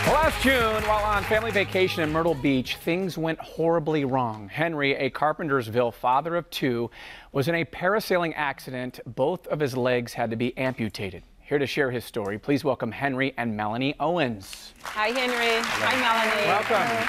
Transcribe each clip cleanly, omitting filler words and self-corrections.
Last June, while on family vacation in Myrtle Beach, things went horribly wrong. Henry, a Carpentersville father of two, was in a parasailing accident. Both of his legs had to be amputated. Here to share his story, please welcome Henry and Melloney Owens. Hi, Henry. Hi, Melloney. Welcome.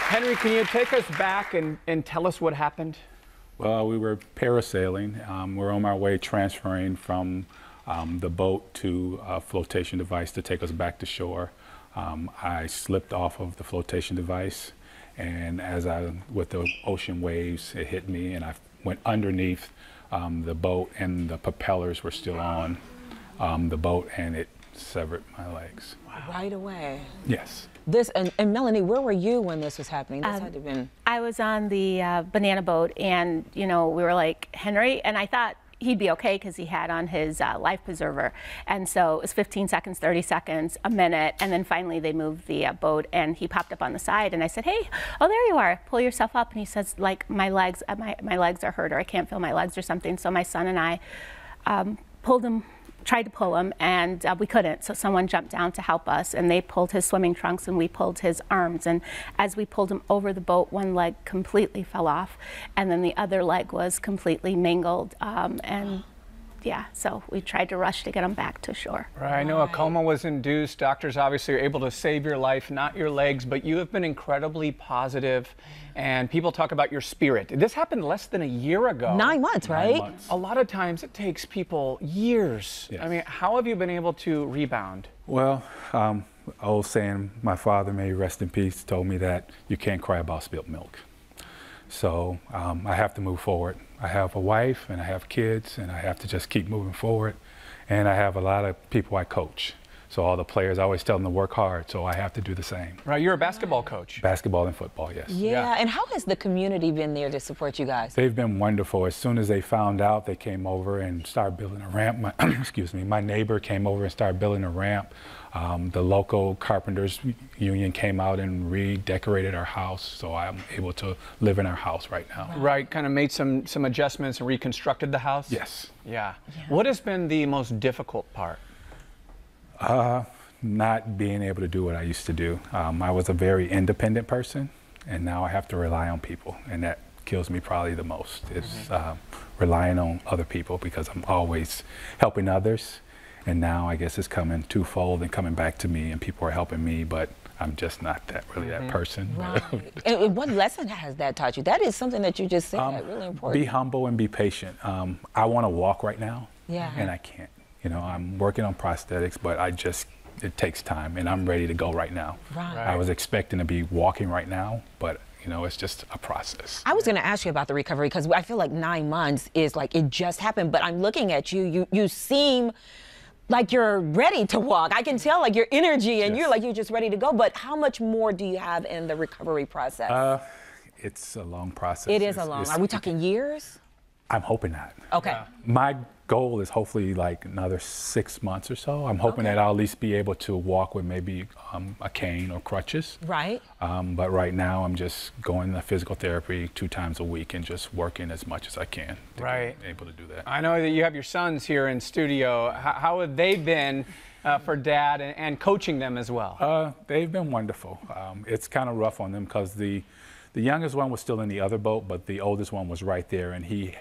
Henry, can you take us back and tell us what happened? Well, we were parasailing. We're on our way transferring from the boat to a flotation device to take us back to shore. I slipped off of the flotation device, and with the ocean waves, it hit me, and I went underneath the boat, and the propellers were still on the boat, and it severed my legs. Wow. Right away. Yes. And Melloney, where were you when this was happening? This had to have been... I was on the banana boat, and we were like, Henry, and I thought he'd be okay because he had on his life preserver. And so it was 15 seconds, 30 seconds, a minute, and then finally they moved the boat, and he popped up on the side, and I said, hey, oh, there you are, pull yourself up. And he says, like, my legs are hurt, or I can't feel my legs or something. So my son and I tried to pull him, and we couldn't. So someone jumped down to help us, and they pulled his swimming trunks, and we pulled his arms. And as we pulled him over the boat, one leg completely fell off, and then the other leg was completely mangled. And yeah, so we tried to rush to get him back to shore. Right, I know a coma was induced. Doctors obviously are able to save your life, not your legs, but you have been incredibly positive, and people talk about your spirit. This happened less than a year ago. 9 months, right? 9 months. A lot of times it takes people years. Yes. I mean, how have you been able to rebound? Well, old saying, my father, may he rest in peace, told me that you can't cry about spilled milk. So I have to move forward. I have a wife and I have kids, and I have to just keep moving forward. And I have a lot of people I coach. So all the players, I always tell them to work hard, so I have to do the same. Right, you're a basketball coach. Basketball and football, yes. Yeah, and how has the community been there to support you guys? They've been wonderful. As soon as they found out, they came over and started building a ramp. Excuse me, my neighbor came over and started building a ramp. The local carpenters union came out and redecorated our house, so I'm able to live in our house right now. Right, kind of made some adjustments and reconstructed the house? Yes. Yeah. What has been the most difficult part? Not being able to do what I used to do. I was a very independent person, and now I have to rely on people, and that kills me probably the most, is relying on other people, because I'm always helping others, and now I guess it's coming twofold and coming back to me, and people are helping me, but I'm just not really that person. Right. And what lesson has that taught you? That is something that you just said, really important. Be humble and be patient. I want to walk right now, and I can't. I'm working on prosthetics, but it takes time, and I'm ready to go right now. Right. I was expecting to be walking right now, but it's just a process. I was going to ask you about the recovery, because I feel like 9 months is like it just happened, but I'm looking at you, you seem like you're ready to walk. I can tell, like, your energy, and you're just ready to go, but how much more do you have in the recovery process? It's a long process. It is a long, are we talking years? I'm hoping not. Okay. My goal is hopefully like another 6 months or so. I'm hoping that I'll at least be able to walk with maybe a cane or crutches. Right. But right now I'm just going to physical therapy 2 times a week and just working as much as I can to be able to do that. I know that you have your sons here in studio. How have they been for Dad and coaching them as well? They've been wonderful. It's kind of rough on them because the youngest one was still in the other boat, but the oldest one was right there, and he's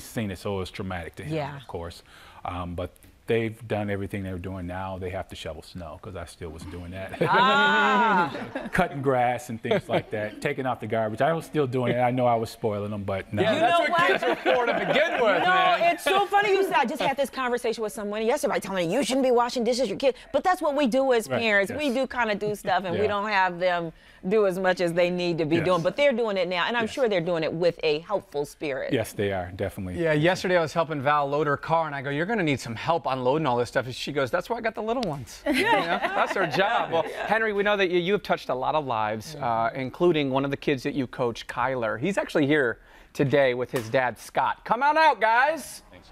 seen it, so it was traumatic to him, of course. But they've done everything they're doing now. They have to shovel snow, because I still was doing that. Cutting grass and things like that, taking out the garbage. I was still doing it. I know I was spoiling them, but no. Yeah, that's what kids are for to begin with, man. It's so funny you said. I just had this conversation with someone yesterday telling me you shouldn't be washing dishes, your kid. But that's what we do as parents. We do kind of do stuff, and we don't have them do as much as they need to be doing. But they're doing it now, and I'm sure they're doing it with a helpful spirit. Yes, they are, definitely. Yeah, yesterday I was helping Val load her car, and I go, you're going to need some help unloading all this stuff. And she goes, that's why I got the little ones. That's her job. Well, Henry, we know that you have touched a lot of lives, including one of the kids that you coach, Kyler. He's actually here today with his dad, Scott. Come on out, guys. Thanks,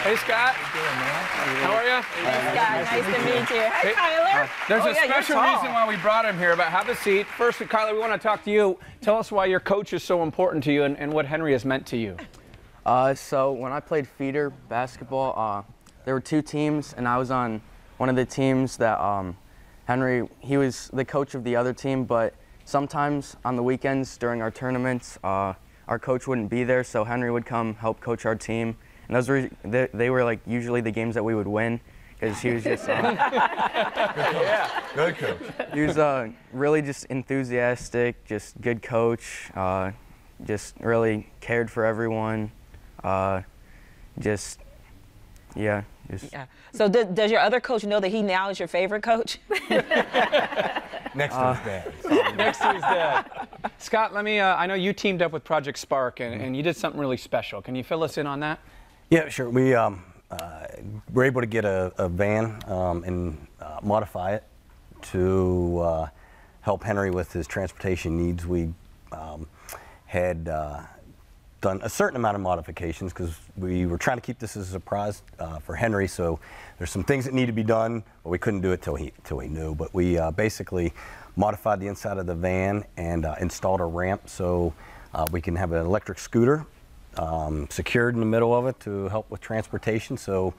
Hey, Scott. How are you? Hey, Scott. Nice to meet you. Hey, Kyler. There's a special reason why we brought him here, but have a seat. First, Kyler, we want to talk to you. Tell us why your coach is so important to you and what Henry has meant to you. So when I played feeder basketball, there were 2 teams, and I was on one of the teams that Henry, he was the coach of the other team, but sometimes on the weekends during our tournaments, our coach wouldn't be there, so Henry would come help coach our team. And those were, they were like usually the games that we would win, because he was just Good coach. he was really just enthusiastic, just good coach, just really cared for everyone, Yeah. So does your other coach know that he now is your favorite coach? Next to his dad. Next to his dad. Scott, let me, I know you teamed up with Project Spark, and you did something really special. Can you fill us in on that? Yeah, sure. We were able to get a van and modify it to help Henry with his transportation needs. We had done a certain amount of modifications because we were trying to keep this as a surprise for Henry. So there's some things that need to be done, but we couldn't do it till he knew. But we basically modified the inside of the van and installed a ramp so we can have an electric scooter secured in the middle of it to help with transportation. So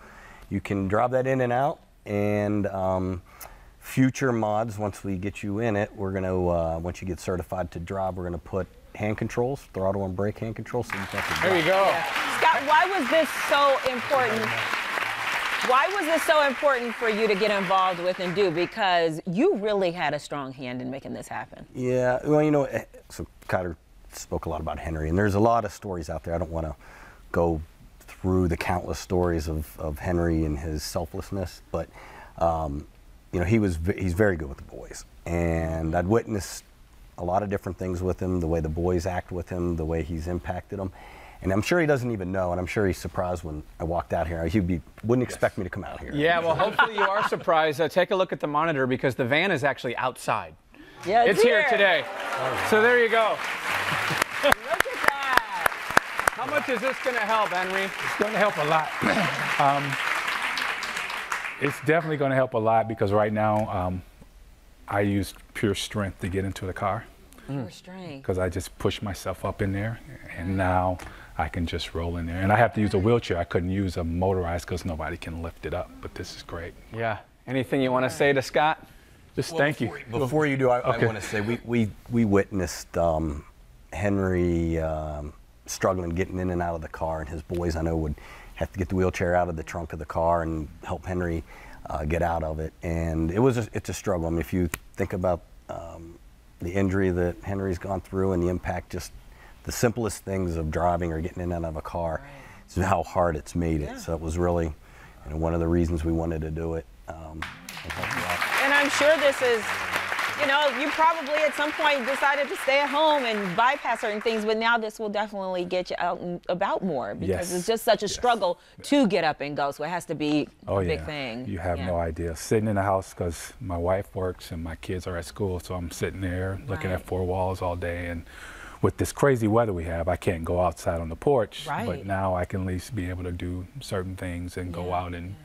you can drive that in and out. And future mods, once we get you in it, we're gonna once you get certified to drive, we're gonna put hand controls, throttle and brake hand controls. So you have to There you go. Yeah. Scott, why was this so important? Why was this so important for you to get involved with and do? Because you really had a strong hand in making this happen. Yeah, well, you know, so Kyler spoke a lot about Henry, and there's a lot of stories out there. I don't want to go through the countless stories of Henry and his selflessness, but you know, he's very good with the boys, and I'd witnessed a lot of different things with him, the way the boys act with him, the way he's impacted them. And I'm sure he doesn't even know, and I'm sure he's surprised when I walked out here. He wouldn't expect me to come out here. Yeah, well, hopefully you are surprised. Take a look at the monitor because the van is actually outside. Yeah, It's here today. So there you go. Look at that. How much is this going to help, Henry? It's going to help a lot. It's definitely going to help a lot because right now I use pure strength to get into the car. Pure strength. Because I just push myself up in there, and now I can just roll in there. And I have to use a wheelchair. I couldn't use a motorized because nobody can lift it up, but this is great. Yeah. Anything you want to say to Scott? Just thank you. Before you do, I want to say we witnessed Henry struggling getting in and out of the car, and his boys I know would have to get the wheelchair out of the trunk of the car and help Henry get out of it. And it's a struggle. I mean, if you think about the injury that Henry's gone through and the impact, just the simplest things of driving or getting in and out of a car, is how hard it's made it. So it was really one of the reasons we wanted to do it. And I'm sure this is, you know, you probably at some point decided to stay at home and bypass certain things, but now this will definitely get you out and about more because it's just such a struggle to get up and go. So it has to be a big thing. You have no idea. Sitting in the house because my wife works and my kids are at school, so I'm sitting there looking at four walls all day. And with this crazy weather we have, I can't go outside on the porch, but now I can at least be able to do certain things and go out and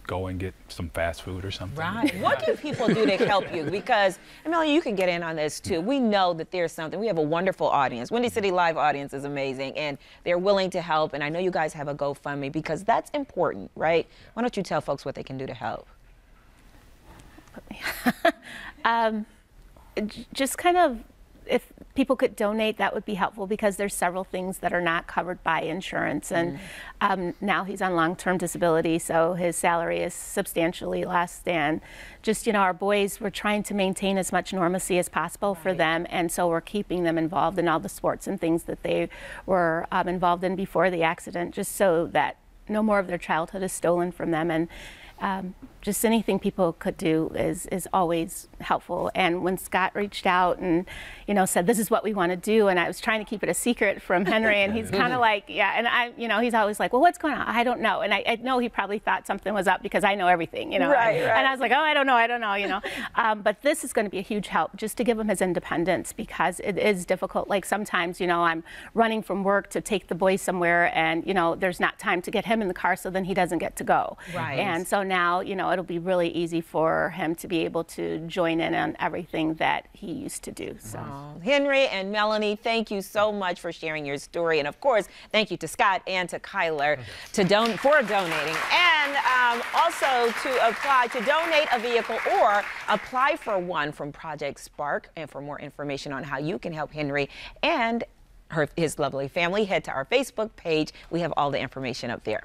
go and get some fast food or something. Right. What can people do to help you? Because, Melloney, you can get in on this too. We know that there's something. We have a wonderful audience. Windy City Live audience is amazing, and they're willing to help. And I know you guys have a GoFundMe because that's important, right? Why don't you tell folks what they can do to help? Just kind of, if people could donate, that would be helpful because there's several things that are not covered by insurance. And now he's on long-term disability, so his salary is substantially less. And just, you know, our boys, we're trying to maintain as much normacy as possible for them. And so we're keeping them involved in all the sports and things that they were involved in before the accident, just so that no more of their childhood is stolen from them. And just anything people could do is always helpful. And when Scott reached out and, you know, said, this is what we want to do, and I was trying to keep it a secret from Henry, and he's kind of like, and I, you know, he's always like, well, what's going on? I don't know. And I know he probably thought something was up because I know everything, you know. And I was like, oh, I don't know, you know. But this is going to be a huge help just to give him his independence because it is difficult. Like sometimes, you know, I'm running from work to take the boys somewhere and, you know, there's not time to get him in the car, so then he doesn't get to go. And so now, you know, it'll be really easy for him to be able to join in on everything that he used to do. So, Henry and Melloney, thank you so much for sharing your story, and of course, thank you to Scott and to Kyler for donating, and also to apply to donate a vehicle or apply for one from Project Spark. And for more information on how you can help Henry and his lovely family, head to our Facebook page. We have all the information up there.